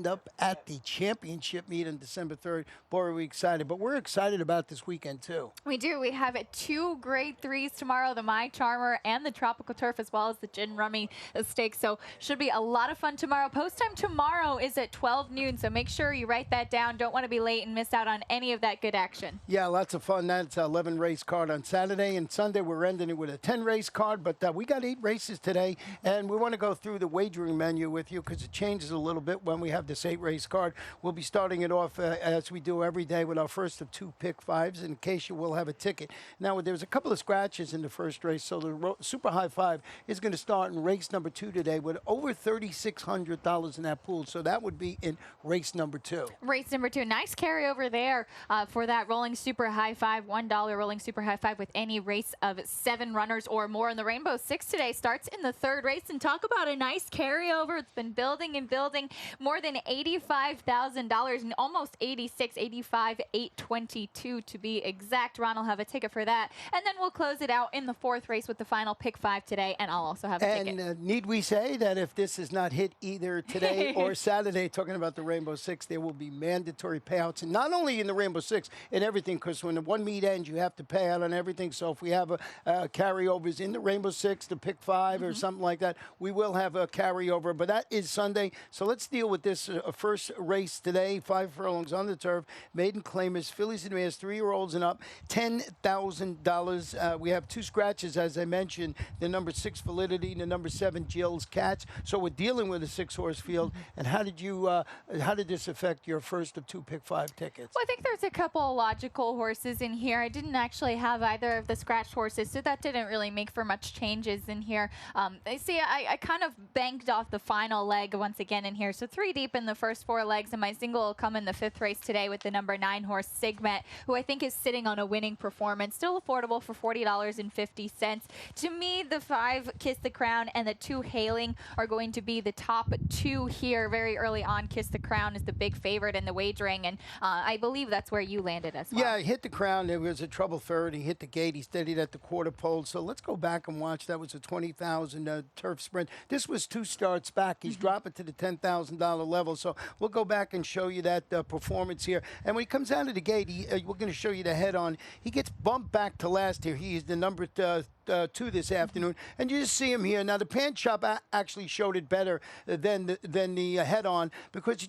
up at the championship meet on December 3rd. Boy, are we excited. But we're excited about this weekend, too. We do. We have two grade threes tomorrow, the My Charmer and the Tropical Turf, as well as the Gin Rummy Stakes. So should be a lot of fun tomorrow. Post time tomorrow is at 12 noon, so make sure you write that down. Don't want to be late and miss out on any of that good action. Yeah, lots of fun. That's an 11 race card on Saturday, and Sunday we're ending it with a 10 race card. But we got 8 races today, and we want to go through the wagering menu with you because it changes a little bit when we have this 8 race card. We'll be starting it off as we do every day with our first of 2 pick fives. In case you will have a ticket. Now, there's a couple of scratches in the first race, so the Super High Five is going to start in race number 2 today with over $3,600 in that pool. So that would be in race number 2. Race number 2, nice carryover there for that rolling Super High Five, $1 rolling Super High Five with any race of 7 runners or more. And the Rainbow Six today starts in the 3rd race, and talk about a nice carryover. It's been building and building, more than $85,000 and almost 822 to be exact. Ron will have a ticket for that, and then we'll close it out in the 4th race with the final pick 5 today, and I'll also have a ticket. And need we say that if this is not hit either today or Saturday, talking about the Rainbow Six, there will be mandatory payouts, and not only in the Rainbow Six, in everything, because when the one meet ends, you have to pay out on everything. So if we have carryovers in the Rainbow Six, the pick 5 or something like that, we will have a carryover, but that is Sunday. So let's deal with this first race today, 5 furlongs on the turf, maiden claimers, fillies and mares, 3-year-olds and up, $10,000. We have 2 scratches, as I mentioned, the number 6 Validity and the number 7 Jill's Catch. So we're dealing with a 6-horse field. And how did this affect your first of 2 pick 5 tickets? Well, I think there's a couple logical horses in here. I didn't actually have either of the scratched horses, so that didn't really make for much changes in here. I kind of banked off the final leg once again in here. So 3 deep in the first 4 legs, and my single will come in the 5th race today with the number 9 horse Sigmet, who I think is sitting on a winning performance, still affordable for $40.50. To me, the 5 Kiss the Crown and the 2 Hailing are going to be the top 2 here very early on. Kiss the Crown is the big favorite in the wagering, and I believe that's where you landed as well. Yeah, he hit the crown. There was a trouble third. He hit the gate. He steadied at the quarter pole. So let's go back and watch. That was a $20,000 turf sprint. This was 2 starts back. He's dropping to the $10,000 level. So we'll go back and show you that performance here. And when he comes out of the gate, we're going to show you the head-on. He gets bumped back to last here. He is the number 2 this afternoon, and you just see him here. Now the pan chop actually showed it better than the head-on, because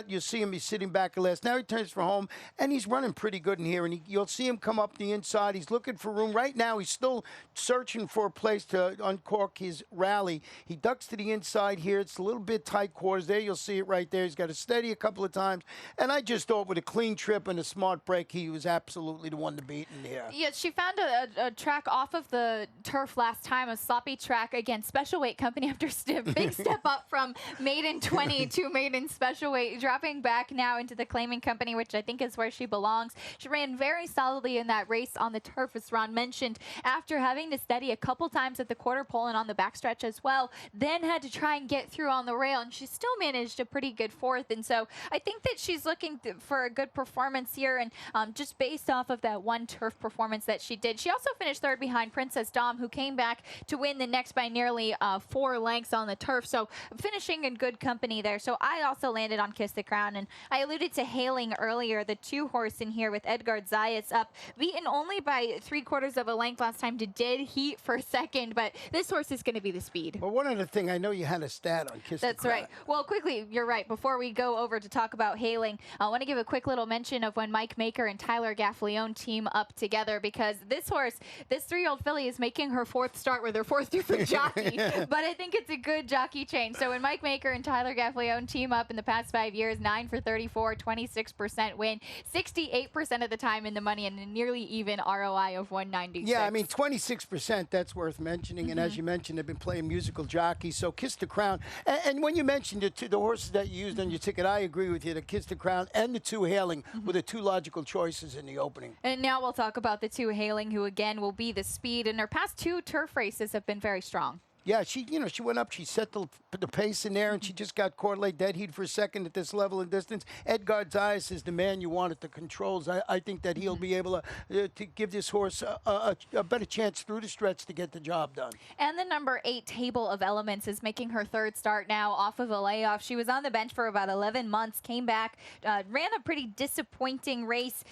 you'll see him. He's sitting back at last. Now he turns for home, and he's running pretty good in here. And you'll see him come up the inside. He's looking for room right now. He's still searching for a place to uncork his rally. He ducks to the inside here. It's a little bit tight quarters there. You'll see it right there. He's got to steady a couple of times, and I just thought with a clean trip and a smart break, he was absolutely the one to beat in here. Yeah, she found a track off of the turf last time, a sloppy track. Again, special weight company after big step up from maiden 20 to maiden special weight, dropping back now into the claiming company, which I think is where she belongs. She ran very solidly in that race on the turf, as Ron mentioned, after having to steady a couple times at the quarter pole and on the backstretch as well, then had to try and get through on the rail, and she still managed a pretty good 4th. And so I think that she's looking for a good performance here, and just based off of that one turf performance that she did. She also finished 3rd behind Princess Dom, who came back to win the next by nearly 4 lengths on the turf. So finishing in good company there. So I also landed on Kiss the Crown, and I alluded to Hailing earlier, the 2 horse in here with Edgard Zayas up, beaten only by 3/4 of a length last time to dead heat for 2nd, but this horse is going to be the speed. Well, one other thing, I know you had a stat on Kiss the Crown. That's right. Well, quickly, you're right. Before we go over to talk about Hailing, I want to give a quick little mention of when Mike Maker and Tyler Gaffleone team up together, because this horse, this 3-year-old filly, is making her 4th start with her 4th different jockey, but I think it's a good jockey change. So when Mike Maker and Tyler Gaffleone team up in the past 5 years, 9 for 34, 26% win, 68% of the time in the money, and a nearly even ROI of 196. Yeah, I mean, 26%, that's worth mentioning. And as you mentioned, they've been playing musical jockeys. So Kiss the Crown. And when you mentioned the horses that you used on your ticket, I agree with you. The Kiss the Crown and the 2 Hailing were the 2 logical choices in the opening. And now we'll talk about the 2 Hailing, who again will be the speed, and their past 2 turf races have been very strong. Yeah, she went up. She set the pace in there, and she just got caught late dead heat for a second at this level and distance. Edgar Zayas is the man you want at the controls. I think that he'll be able to give this horse a better chance through the stretch to get the job done. And the number 8 Table of Elements is making her third start now off of a layoff. She was on the bench for about 11 months, came back, ran a pretty disappointing race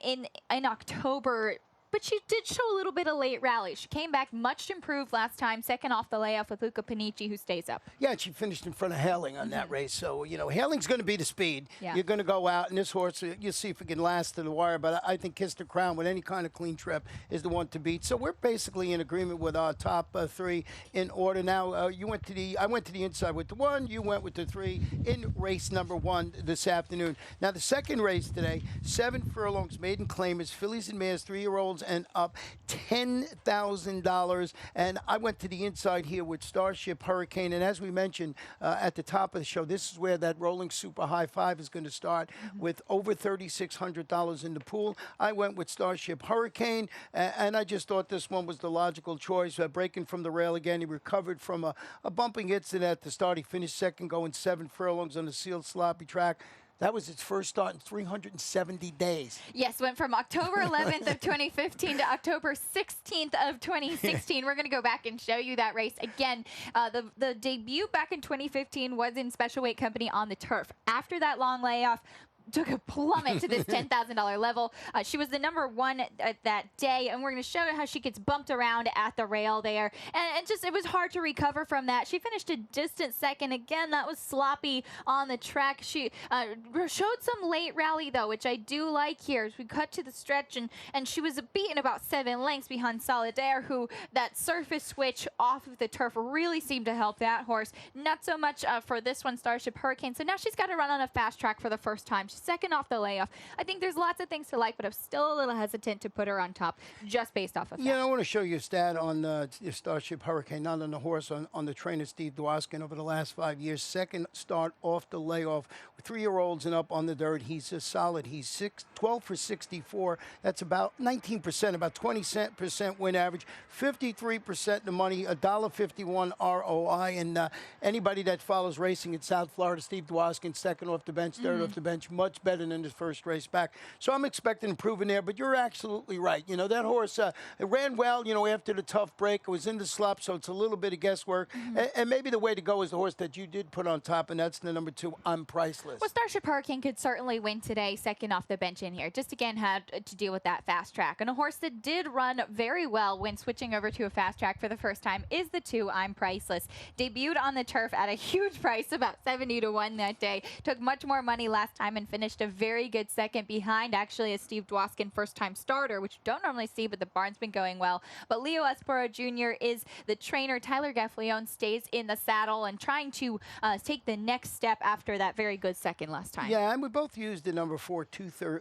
in October. But she did show a little bit of late rally. She came back much improved last time, second off the layoff with Luca Panici, who stays up. Yeah, she finished in front of Haling on that race. So, Haling's going to be the speed. Yeah. You're going to go out, and this horse, you'll see if it can last to the wire. But I think Kiss the Crown with any kind of clean trip is the one to beat. So we're basically in agreement with our top 3 in order. Now, I went to the inside with the 1. You went with the 3 in race number 1 this afternoon. Now, the second race today, 7 furlongs, maiden claimers, fillies and mares, 3-year-olds and up, $10,000. And I went to the inside here with Starship Hurricane. And as we mentioned at the top of the show, this is where that rolling super high 5 is going to start with over $3,600 in the pool. I went with Starship Hurricane, and I just thought this one was the logical choice. Breaking from the rail again, he recovered from a bumping incident at the start. He finished second, going 7 furlongs on a sealed sloppy track. That was its first start in 370 days. Yes, went from October 11th of 2015 to October 16th of 2016. We're going to go back and show you that race again. The debut back in 2015 was in special weight company on the turf. After that long layoff, took a plummet to this $10,000 level. She was the number 1 that day, and we're going to show you how she gets bumped around at the rail there. And just, it was hard to recover from that. She finished a distant second. Again, that was sloppy on the track. She showed some late rally, though, which I do like here. As we cut to the stretch, and she was beaten about 7 lengths behind Solidaire, who that surface switch off of the turf really seemed to help that horse. Not so much for this one, Starship Hurricane. So now she's got to run on a fast track for the first time. Second off the layoff. I think there's lots of things to like, but I'm still a little hesitant to put her on top just based off of that. Yeah, I want to show you a stat on Starship Hurricane, not on the horse, on the trainer Steve Dwoskin over the last 5 years. Second start off the layoff with 3-year-olds and up on the dirt. He's just solid. He's 12 for 64. That's about 19%, about 20% win average, 53% the money, $1.51 ROI. And anybody that follows racing in South Florida, Steve Dwoskin, second off the bench, third off the bench, much better than his first race back. So I'm expecting improvement there, but you're absolutely right. That horse, it ran well, after the tough break. It was in the slop, so it's a little bit of guesswork. And maybe the way to go is the horse that you did put on top, and that's the number 2, I'm Priceless. Well, Starship Hurricane could certainly win today, second off the bench in here. Just again had to deal with that fast track. And a horse that did run very well when switching over to a fast track for the first time is the 2, I'm Priceless. Debuted on the turf at a huge price, about 70 to 1 that day. Took much more money last time and finished a very good second behind actually a Steve Dwoskin first-time starter, which you don't normally see, but the barn's been going well. But Leo Espero Jr. is the trainer. Tyler Gaffleone stays in the saddle and trying to take the next step after that very good second last time. Yeah, and we both used the number 4,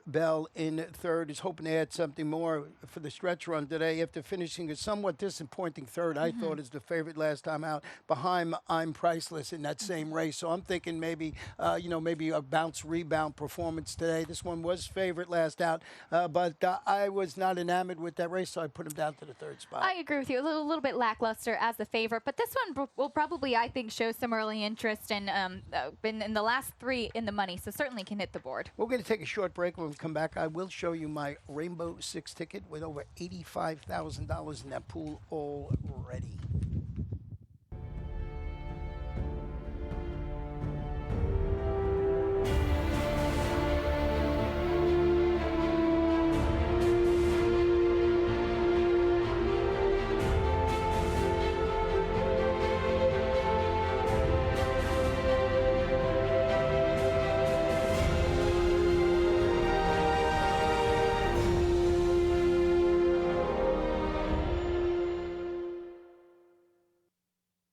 Bell in third. Is hoping to add something more for the stretch run today after finishing a somewhat disappointing third. I thought is the favorite last time out behind I'm Priceless in that same race. So I'm thinking maybe, maybe a bounce-rebound performance today. This one was favorite last out, but I was not enamored with that race, so I put him down to the 3rd spot. I agree with you. A little bit lackluster as the favorite, but this one will probably, I think, show some early interest and been in the last 3 in the money, so certainly can hit the board. We're going to take a short break. When we come back, I will show you my Rainbow 6 ticket with over $85,000 in that pool already.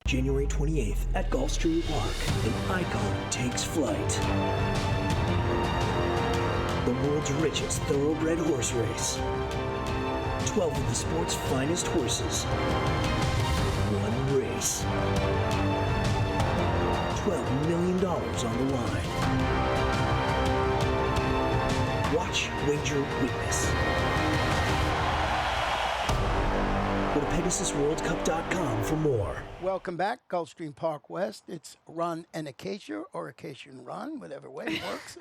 January 28th at Gulfstream Park, an icon takes flight. The world's richest thoroughbred horse race. 12 of the sport's finest horses. One race. $12 million on the line. Watch, wager, witness. Go to PegasusWorldCup.com for more. Welcome back, Gulfstream Park West. It's Run and Acacia, or Acacia and Run, whatever way it works.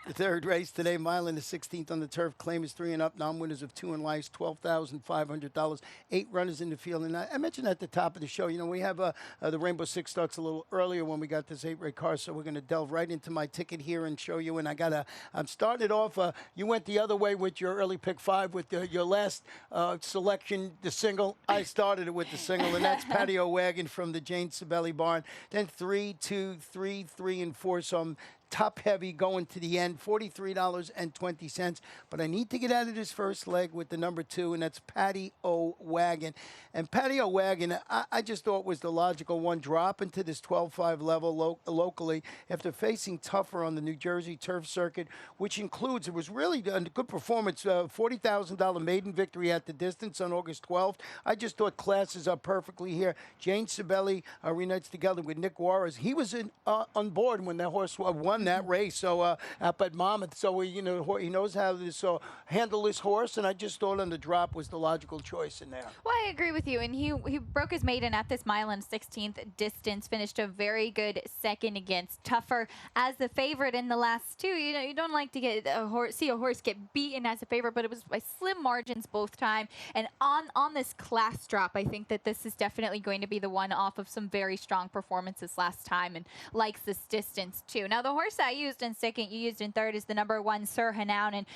The third race today, mile and the 16th on the turf. Claim is 3 and up. Non-winners of 2 and lights, $12,500. 8 runners in the field. And I mentioned at the top of the show, we have the Rainbow Six starts a little earlier when we got this 8-race car, so we're going to delve right into my ticket here and show you. And I'm starting off. You went the other way with your early pick 5 with your last selection, the single. I started it with the single, and that's Patio Wagon from the Jane Sibeli barn. Then 3, 2, 3, 3, and 4. So I'm top heavy going to the end, $43.20. But I need to get out of this first leg with the number 2, and that's Patio Wagon. And Patio Wagon, I just thought was the logical one, dropping to this 12.5 level locally after facing tougher on the New Jersey turf circuit, which includes, it was really a good performance, $40,000 maiden victory at the distance on August 12th. I just thought classes up perfectly here. Jane Sibeli reunites together with Nick Juarez. He was on board when that horse won that race, so up at Monmouth. So he knows how to handle this horse, and I just thought on the drop was the logical choice in there. Well, I agree with you, and he broke his maiden at this mile and 16th distance, finished a very good second against tougher as the favorite in the last 2. You don't like to get see a horse get beaten as a favorite, but it was by slim margins both time. And on this class drop, I think that this is definitely going to be the one off of some very strong performances last time, and likes this distance too. Now the horse I used in second, you used in third, is the number 1 Sir Hanoun, and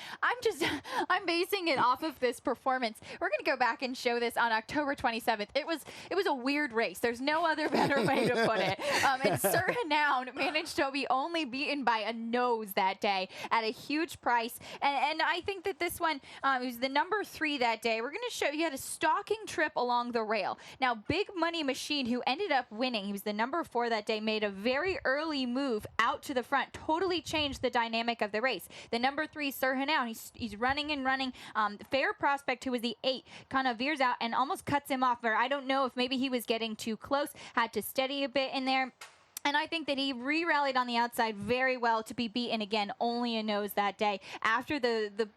I'm basing it off of this performance. We're going to go back and show this on October 27th. It was a weird race. There's no other better way to put it. And Sir Hanoun managed to be only beaten by a nose that day at a huge price, and I think that this one was the number 3 that day. We're going to show you had a stalking trip along the rail. Now, Big Money Machine, who ended up winning, he was the number 4 that day, made a very early move out to the front, totally changed the dynamic of the race. The number 3, Sir Hanoun, he's running and running. Fair Prospect, who was the 8, kind of veers out and almost cuts him off. Or I don't know if maybe he was getting too close, had to steady a bit in there. And I think that he re-rallied on the outside very well to be beaten again, only a nose that day. After the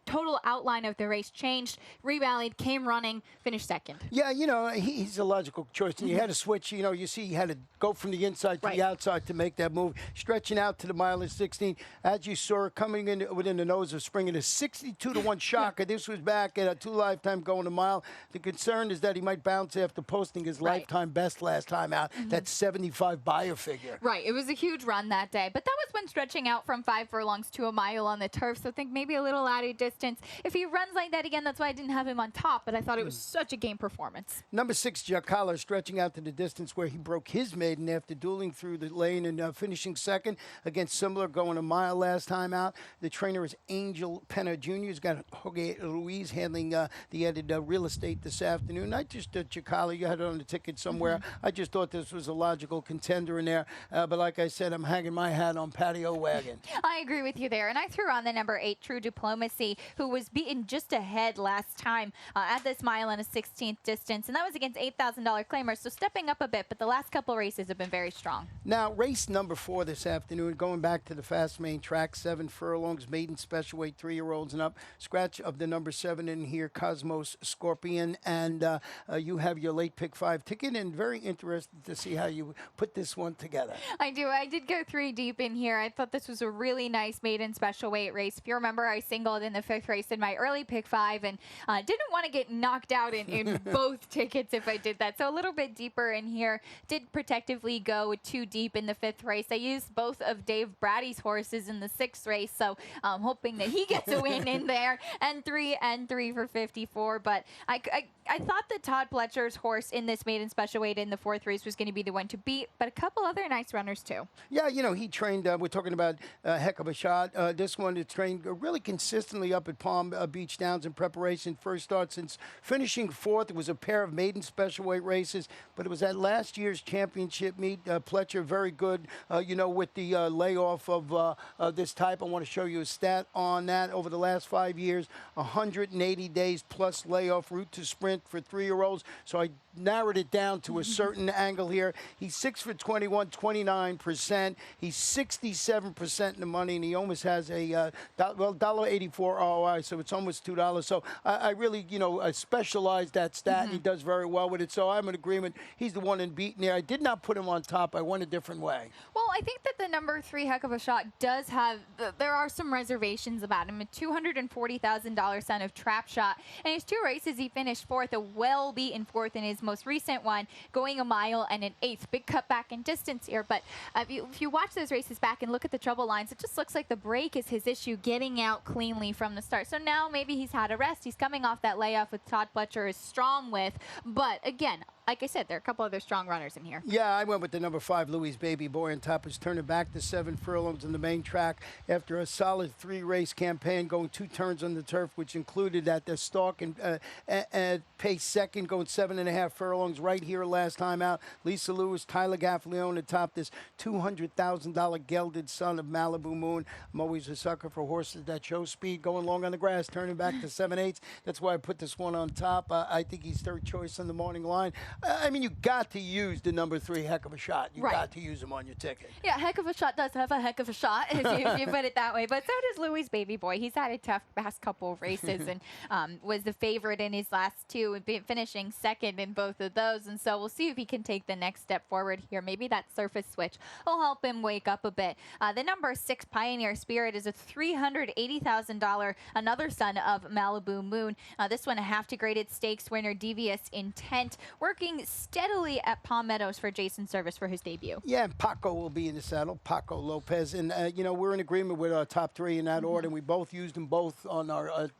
total outline of the race changed, re-rallied, came running, finished second. Yeah, he's a logical choice. And you had to switch, you see he had to go from the inside to the outside to make that move, stretching out to the mile and 16. As you saw, coming in within the nose of springing, a 62-1 shocker. This was back at a 2 lifetime going a mile. The concern is that he might bounce after posting his lifetime best last time out, that 75 buyer figure. Right, it was a huge run that day. But that was when stretching out from 5 furlongs to a mile on the turf, so I think maybe a little added distance. If he runs like that again, that's why I didn't have him on top, but I thought it was such a game performance. Number 6, Jacala, stretching out to the distance where he broke his maiden after dueling through the lane and finishing second against Similar, going a mile last time out. The trainer is Angel Pena Jr. He's got Jorge Ruiz handling the added real estate this afternoon. I just, Jacala, you had it on the ticket somewhere. I just thought this was a logical contender in there. But like I said, I'm hanging my hat on Patio Wagon. I agree with you there. And I threw on the number 8, True Diplomacy, who was beaten just ahead last time at this mile and a 16th distance, and that was against $8,000 claimers, so stepping up a bit, but the last couple races have been very strong. Now, race number 4 this afternoon, going back to the fast main track, 7 furlongs, maiden special weight, 3-year-olds and up. Scratch of the number 7 in here, Cosmos Scorpion, and you have your late pick 5 ticket, and very interested to see how you put this one together. I do. I did go 3 deep in here. I thought this was a really nice maiden special weight race. If you remember, I singled in the 5th race in my early pick 5, and didn't want to get knocked out in both tickets if I did that. So a little bit deeper in here. Did protectively go 2 deep in the 5th race. I used both of Dave Brady's horses in the 6th race, so I'm hoping that he gets a win in there. And 3 for 54. But I thought that Todd Pletcher's horse in this maiden special weight in the 4th race was going to be the one to beat, but a couple other nice runners too. Yeah, he trained, we're talking about a heck of a shot. This one is trained really consistently up at Palm Beach Downs in preparation. First start since finishing 4th. It was a pair of maiden special weight races, but it was at last year's championship meet. Pletcher, very good, with the layoff of this type. I want to show you a stat on that. Over the last 5 years, 180 days plus layoff, route to sprint for 3-year-olds. So I narrowed it down to a certain angle here. He's 6 for 21, 29%. He's 67% in the money, and he almost has a $1.84 ROI, so it's almost $2. So I really, I specialize that stat, and he does very well with it. So I'm in agreement. He's the one in beating there. I did not put him on top. I went a different way. Well, I think that the number 3 Heck of a Shot does have, there are some reservations about him. A $240,000 son of Trap Shot. And his 2 races, he finished 4th, a well-beaten 4th in his most recent one, going a mile and an 1/8. Big cut back in distance here. But if you watch those races back and look at the trouble lines, it just looks like the break is his issue, getting out cleanly from the start. So now maybe he's had a rest. He's coming off that layoff with Todd Pletcher is strong with. But again, like I said, there are a couple other strong runners in here. Yeah, I went with the number 5, Louis Baby Boy on top. Is turning back to 7 furlongs in the main track after a solid 3-race campaign, going 2 turns on the turf, which included at the stalk and pace second, going 7.5 furlongs right here last time out. Lisa Lewis, Tyler Gaffalione atop this $200,000 gelded son of Malibu Moon. I'm always a sucker for horses that show speed, going long on the grass, turning back to 7/8. That's why I put this one on top. I think he's third choice on the morning line. I mean, you got to use the number 3 Heck of a Shot. You got to use him on your ticket. Yeah, Heck of a Shot does have a heck of a shot, if you put it that way. But so does Louis Baby Boy. He's had a tough past couple of races and was the favorite in his last 2, finishing second in both of those. And so we'll see if he can take the next step forward here. Maybe that surface switch will help him wake up a bit. The number 6 Pioneer Spirit is a $380,000, another son of Malibu Moon. This one a half-degraded stakes winner, Devious Intent, working steadily at Palm Meadows for Jason Service for his debut. Yeah, and Paco will be in the saddle, Paco Lopez. And, we're in agreement with our top 3 in that order. And we both used them both on our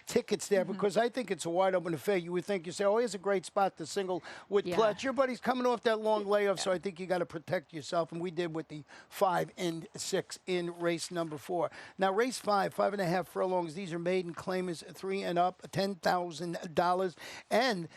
tickets there because I think it's a wide open affair. You would think, you say, oh, here's a great spot to single with Pletcher, but he's coming off that long layoff, so I think you got to protect yourself. And we did with the 5 and 6 in race number 4. Now, race 5, 5.5 furlongs. These are maiden claimers, 3 and up, $10,000. And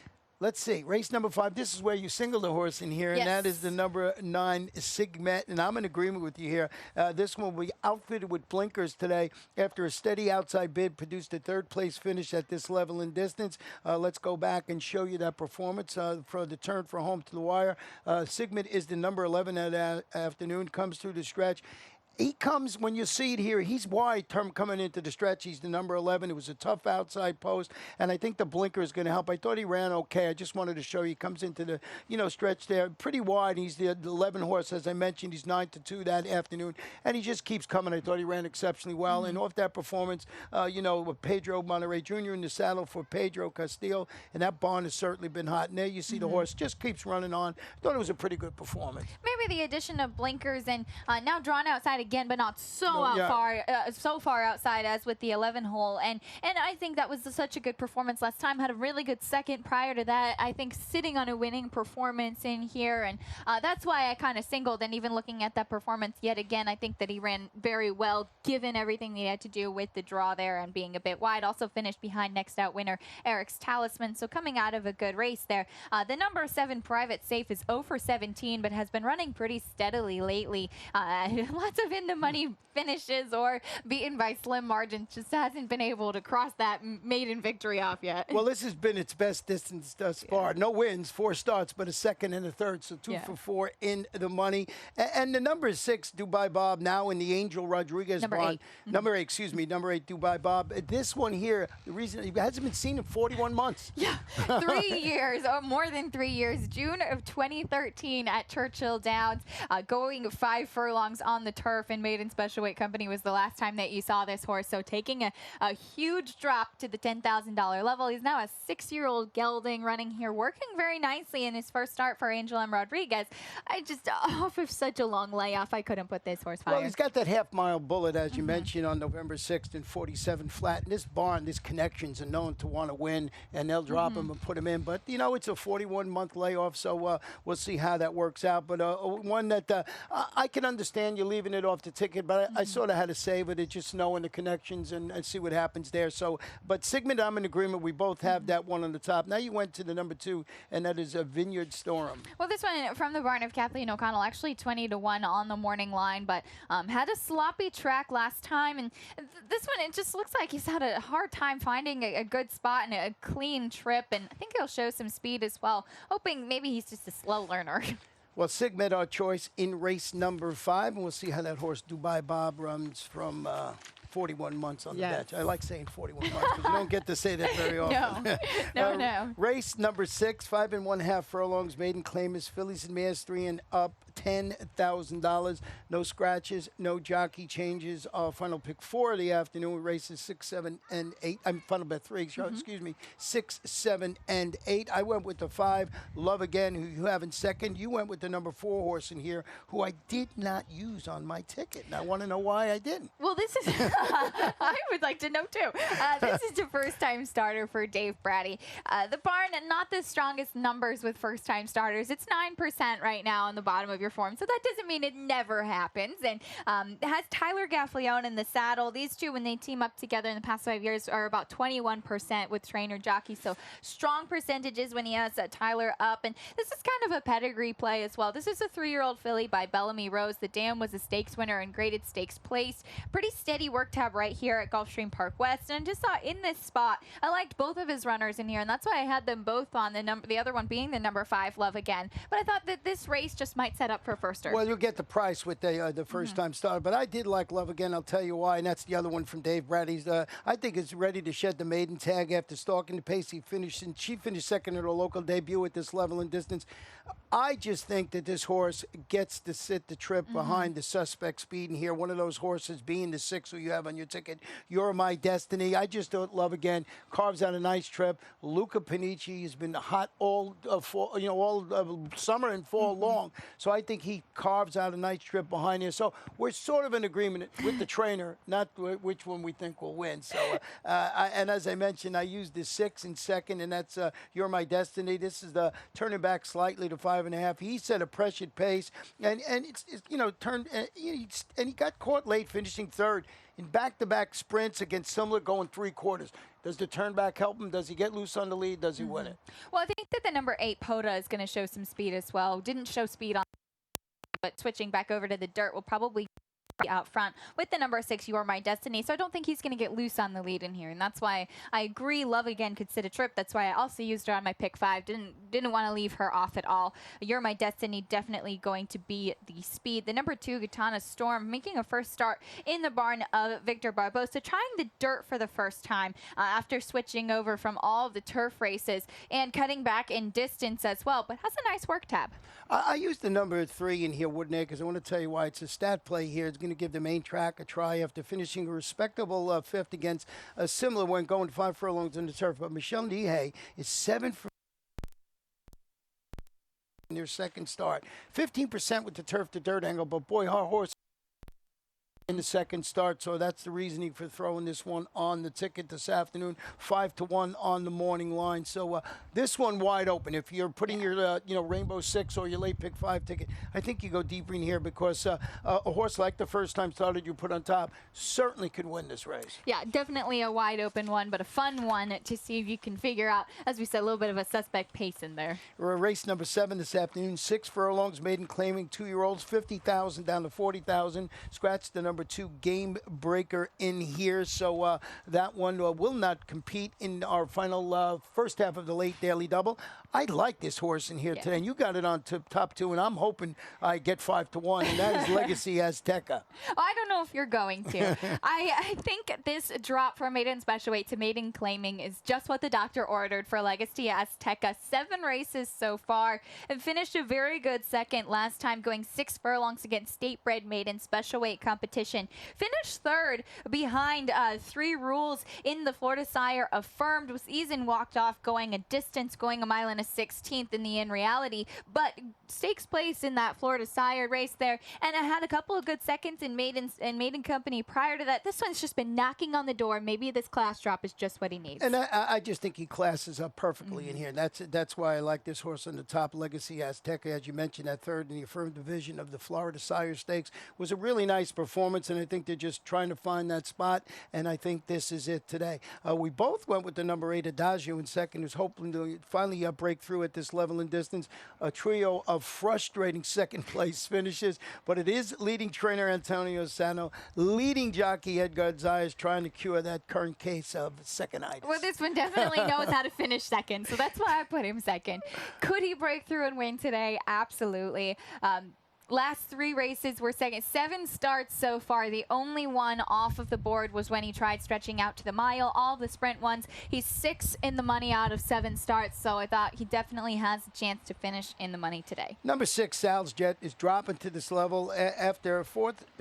let's see, race number 5, this is where you single the horse in here, and that is the number 9, Sigmet, and I'm in agreement with you here. This one will be outfitted with blinkers today after a steady outside bid produced a 3rd-place finish at this level and distance. Let's go back and show you that performance for the turn for home to the wire. Sigmet is the number 11 that afternoon, comes through the stretch. He comes, when you see it here, he's wide coming into the stretch. He's the number 11. It was a tough outside post, and I think the blinker is going to help. I thought he ran okay. I just wanted to show you. He comes into the, stretch there pretty wide. He's the 11 horse, as I mentioned. He's 9-2 that afternoon, and he just keeps coming. I thought he ran exceptionally well. And off that performance, with Pedro Monterrey Jr. in the saddle for Pedro Castillo, and that barn has certainly been hot. And there you see the horse just keeps running on. I thought it was a pretty good performance. Maybe the addition of blinkers and now drawn outside again, but not so far outside as with the 11 hole. And I think that was such a good performance last time. Had a really good second prior to that. I think sitting on a winning performance in here, and that's why I kind of singled. And even looking at that performance yet again, I think that he ran very well given everything he had to do with the draw there and being a bit wide. Also finished behind next out winner Eric's Talisman. So coming out of a good race there. The number 7 Private Safe is 0 for 17, but has been running pretty steadily lately. Lots of in the money finishes or beaten by slim margins, just hasn't been able to cross that maiden victory off yet. Well, this has been its best distance thus far. No wins, 4 starts, but a 2nd and a 3rd, so 2 for 4 in the money. And the number 6, Dubai Bob, now in the Angel Rodriguez bond. Number 8, number 8, Dubai Bob. This one here, the reason he hasn't been seen in 41 months. Yeah, 3 years, or more than 3 years. June of 2013 at Churchill Downs, going 5 furlongs on the turf and maiden special weight company was the last time that you saw this horse. So taking a huge drop to the $10,000 level. He's now a 6-year-old gelding running here, working very nicely in his first start for Angel M. Rodriguez. I just, off of such a long layoff, I couldn't put this horse higher. Well, he's got that half-mile bullet, as you mentioned, on November 6th in 47 flat. And this barn, these connections are known to want to win, and they'll drop him and put him in. But, it's a 41-month layoff, so we'll see how that works out. But one that I can understand you leaving it off the ticket, but I sort of had to save it, just knowing the connections and see what happens there. So, but Sigmund, I'm in agreement. We both have that one on the top. Now you went to the number 2, and that is a Vineyard Storm. Well, this one from the barn of Kathleen O'Connell, actually 20-1 on the morning line, but had a sloppy track last time. And this one, it just looks like he's had a hard time finding a good spot and a clean trip. And I think he'll show some speed as well, hoping maybe he's just a slow learner. Well, Sigmet, our choice in race number 5, and we'll see how that horse Dubai Bob runs from 41 months on the Yes. bench. I like saying 41 months because you don't get to say that very often. No. Race number 6, 5 1/2 furlongs. Maiden claim is fillies and mares 3 and up. $10,000. No scratches, no jockey changes. Final pick 4 of the afternoon. Races 6, 7, and 8. I'm final bet 3. Excuse me. 6, 7, and 8. I went with the 5. Love Again, who you have in second. You went with the number 4 horse in here, who I did not use on my ticket. And I want to know why I didn't. Well, this is, I would like to know too. This is a first-time starter for Dave Brady. The barn, not the strongest numbers with first-time starters. It's 9% right now on the bottom of your form, so that doesn't mean it never happens. And it has Tyler Gaffalione in the saddle. These two, when they team up together in the past 5 years, are about 21% with trainer jockey. So strong percentages when he has Tyler up. And this is kind of a pedigree play as well. This is a 3-year-old filly by Bellamy Rose. The dam was a stakes winner and graded stakes place. Pretty steady work tab right here at Gulfstream Park West. And I just thought in this spot, I liked both of his runners in here, and that's why I had them both on the other one being the number 5, Love Again. But I thought that this race just might set up for firster. Well, you'll get the price with the first-time starter, but I did like Love Again. I'll tell you why, and that's the other one from Dave Brady's. I think it's ready to shed the maiden tag after stalking the pace. She finished second in her local debut at this level and distance. I just think that this horse gets to sit the trip behind the suspect speed in here. One of those horses being the 6 who you have on your ticket. You're My Destiny. I just don't Love Again. Carves out a nice trip. Luca Panici has been hot all summer and fall long. So I think he carves out a nice trip behind here. So we're sort of in agreement with the trainer, not which one we think will win. So and as I mentioned, I used the 6 in second, and that's You're My Destiny. This is the turning back slightly to 5.5. He set a pressured pace, and it's turned, and he got caught late, finishing third in back-to-back sprints against Simler, going 3/4. Does the turn back help him? Does he get loose on the lead? Does he win it? Well, I think that the number 8 Poda is going to show some speed as well. Didn't show speed on, but switching back over to the dirt will probably be out front with the number 6, You're My Destiny. So I don't think he's going to get loose on the lead in here, and that's why I agree Love Again could sit a trip. That's why I also used her on my pick 5. Didn't want to leave her off at all. You're My Destiny definitely going to be the speed. The number 2, Gitana Storm, making a first start in the barn of Victor Barbosa, trying the dirt for the first time after switching over from all of the turf races and cutting back in distance as well, but has a nice work tab. I used the number 3 in here, wouldn't it? Because I want to tell you why. It's a stat play here. It's going to give the main track a try after finishing a respectable 5th against a similar one, going 5 furlongs on the turf. But Michelle Nihei is 7 for in their second start. 15% with the turf to dirt angle, but boy, her horse in the second start, so that's the reasoning for throwing this one on the ticket this afternoon. 5-1 on the morning line. So this one wide open. If you're putting your Rainbow 6 or your late pick 5 ticket, I think you go deeper in here because a horse like the first time started you put on top certainly could win this race. Yeah, definitely a wide open one, but a fun one to see if you can figure out, as we said, a little bit of a suspect pace in there. We're race number 7 this afternoon. 6 furlongs, maiden claiming 2-year-olds, 50,000 down to 40,000. Scratch the number 2 Game Breaker in here, so that one will not compete in our final first half of the late daily double. I like this horse in here today, and you got it on top 2, and I'm hoping I get 5-1, and that is Legacy Azteca. I don't know if you're going to. I think this drop from maiden special weight to maiden claiming is just what the doctor ordered for Legacy Azteca. 7 races so far, and finished a very good second last time, going 6 furlongs against state-bred maiden special weight competition. Finished 3rd behind 3 rules in the Florida Sire Affirmed. Was easy and walked off, going a distance, going a mile and a 16th in the in reality, but stakes place in that Florida Sire race there, and I had a couple of good seconds in maiden company prior to that. This one's just been knocking on the door. Maybe this class drop is just what he needs. And I just think he classes up perfectly in here. That's why I like this horse on the top. Legacy Azteca, as you mentioned, that 3rd in the Affirmed division of the Florida Sire Stakes was a really nice performance, and I think they're just trying to find that spot, and I think this is it today. We both went with the number 8 Adagio in second, who's hoping to finally break through at this level and distance. A trio of frustrating second place finishes, but it is leading trainer Antonio Sano, leading jockey Edgar Zayas, trying to cure that current case of second-itis. Well, this one definitely knows how to finish second, so that's why I put him second. Could he break through and win today? Absolutely. last 3 races were second. 7 starts so far. The only one off of the board was when he tried stretching out to the mile. All the sprint ones, he's 6 in the money out of 7 starts, so I thought he definitely has a chance to finish in the money today. Number 6, Sal's Jet, is dropping to this level after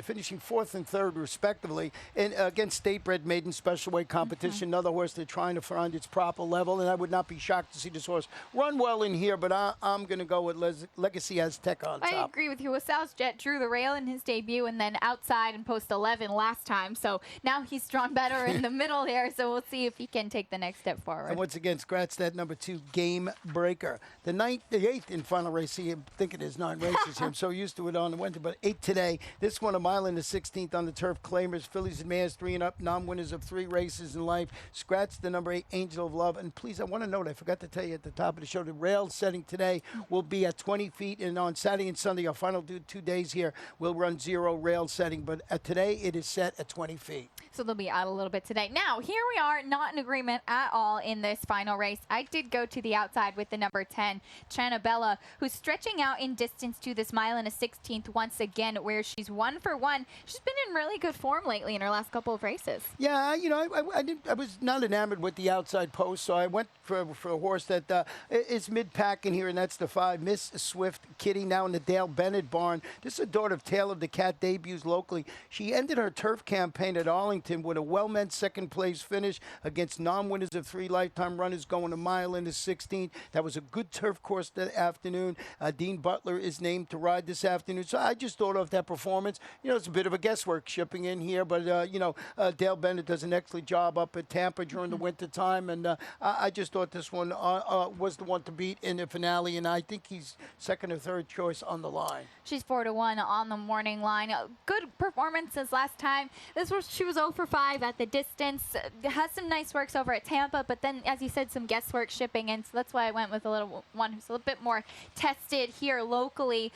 finishing 4th and 3rd, respectively, against State-Bred Maiden Special Weight competition. Another horse they're trying to find its proper level, and I would not be shocked to see this horse run well in here, but I'm going to go with Legacy Aztec on top. I agree with you. Sal's Jet drew the rail in his debut and then outside in post 11 last time, so now he's drawn better in the middle here, so we'll see if he can take the next step forward. And once again, scratch that number 2, Game Breaker. The 8th and final race. See, I'm thinking there's 9 races here. I'm so used to it on the Wednesday, but 8 today. This one, a mile in the 16th on the turf. Claimers, fillies and mares, 3 and up. Non-winners of 3 races in life. Scratch the number 8, Angel of Love. And please, I want to note, I forgot to tell you at the top of the show, the rail setting today will be at 20 feet. And on Saturday and Sunday, our final 2 days here, we'll run 0 rail setting. But today, it is set at 20 feet. So they'll be out a little bit today. Now, here we are, not in agreement at all in this final race. I did go to the outside with the number 10, Chanabella, who's stretching out in distance to this mile and a 16th once again, where she's 1 for 1. She's been in really good form lately in her last couple of races. Yeah, you know, I was not enamored with the outside post, so I went for a horse that is mid-pack in here, and that's the 5, Miss Swift Kitty, now in the Dale Bennett barn. This is a daughter of Tail of the Cat, debuts locally. She ended her turf campaign at Arlington with a well-meant 2nd place finish against non-winners of 3 lifetime runners, going a mile in the 16th. That was a good turf course that afternoon. Dean Butler is named to ride this afternoon. So I just thought of that performance. You know, it's a bit of a guesswork shipping in here, but, you know, Dale Bennett does an excellent job up at Tampa during the winter time, and I just thought this one was the one to beat in the finale, and I think he's 2nd or 3rd choice on the line. She's 4 to 1 on the morning line. Good performances last time. She was 0 for 5 at the distance. Has some nice works over at Tampa, but then, as you said, some guesswork shipping in, so that's why I went with a little one who's a little bit more tested here locally.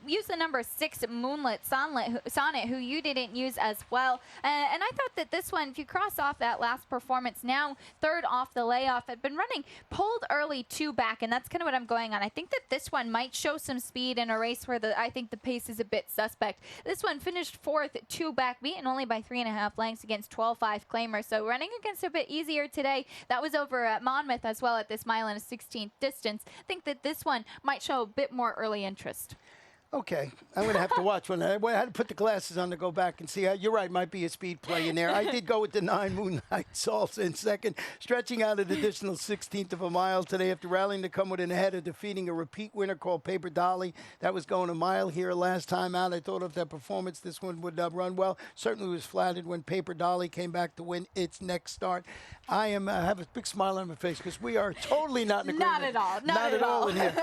Use the number 6, Moonlit Sonnet, who you didn't use as well. And I thought that this one, if you cross off that last performance, now 3rd off the layoff, had been running pulled early 2 back, and that's kind of what I'm going on. I think that this one might show some speed in a race where I think the pace is a bit suspect. This one finished 4th, 2 back, beaten only by 3.5 lengths against 12.5 claimers, so running against a bit easier today. That was over at Monmouth as well at this mile and a 16th distance. I think that this one might show a bit more early interest. Okay, I'm going to have to watch one. I had to put the glasses on to go back and see. You're right, might be a speed play in there. I did go with the 9, Moonlight Salsa in 2nd, stretching out an additional 16th of a mile today after rallying to come within a head of defeating a repeat winner called Paper Dolly. That was going a mile here last time out. I thought of that performance, this one would run well. Certainly was flattered when Paper Dolly came back to win its next start. I have a big smile on my face because we are totally not in agreement. Not at all. Not at all in here.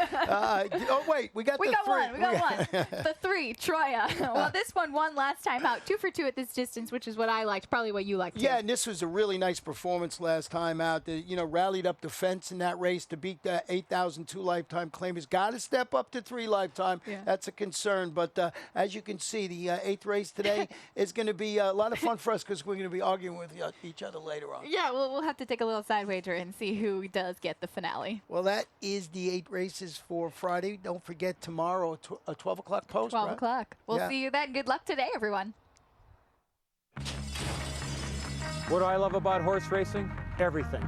Oh, wait, we got 3. We got one. The 3, Troya. Well, this one won last time out. 2 for 2 at this distance, which is what I liked. Probably what you liked, too. Yeah, and this was a really nice performance last time out. You know, rallied up the fence in that race to beat the 8,002 lifetime claimers. Got to step up to 3 lifetime. Yeah. That's a concern. But as you can see, the 8th race today is going to be a lot of fun for us because we're going to be arguing with each other later on. Yeah, well, we'll have to take a little side wager and see who does get the finale. Well, that is the 8 races for Friday. Don't forget tomorrow, a 12 o'clock post, 12 right? o'clock. We'll see you then. Good luck today, everyone. What do I love about horse racing? Everything.